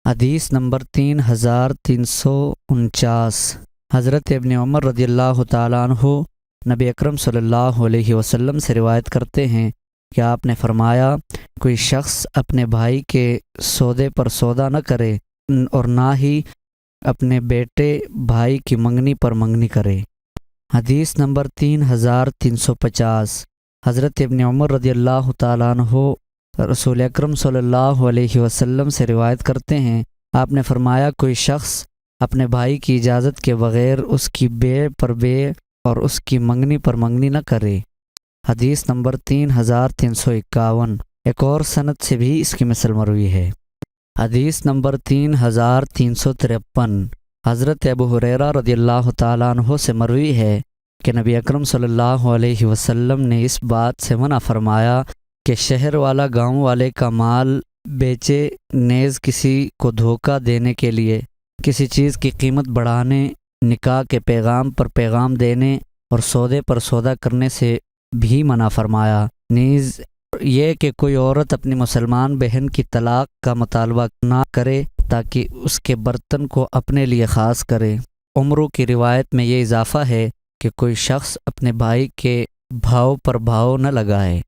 حدیث نمبر 3349 حضرت ابن عمر رضی اللہ تعالیٰ عنہ نبی اکرم صلی اللہ علیہ وسلم سے روایت کرتے ہیں کہ آپ نے فرمایا، کوئی شخص اپنے بھائی کے سودے پر سودا نہ کرے اور نہ ہی اپنے بیٹے بھائی کی منگنی پر منگنی کرے۔ حدیث نمبر 3350 حضرت ابن عمر رضی اللہ تعالیٰ عنہ رسول اکرم صلی اللہ علیہ وسلم سے روایت کرتے ہیں، آپ نے فرمایا، کوئی شخص اپنے بھائی کی اجازت کے بغیر اس کی بیع پر بیع اور اس کی منگنی پر منگنی نہ کرے۔ حدیث نمبر 3351 ایک اور سند سے بھی اس کی مثل مروی ہے۔ حدیث نمبر 3353 حضرت ابو ہریرہ رضی اللہ تعالیٰ عنہ سے مروی ہے کہ نبی اکرم صلی اللہ علیہ وسلم نے اس بات سے منع فرمایا کہ شہر والا گاؤں والے کا مال بیچے، نیز کسی کو دھوکہ دینے کے لیے کسی چیز کی قیمت بڑھانے، نکاح کے پیغام پر پیغام دینے اور سودے پر سودا کرنے سے بھی منع فرمایا۔ نیز یہ کہ کوئی عورت اپنی مسلمان بہن کی طلاق کا مطالبہ نہ کرے تاکہ اس کے برتن کو اپنے لیے خاص کرے۔ عمرو کی روایت میں یہ اضافہ ہے کہ کوئی شخص اپنے بھائی کے بھاؤ پر بھاؤ نہ لگائے۔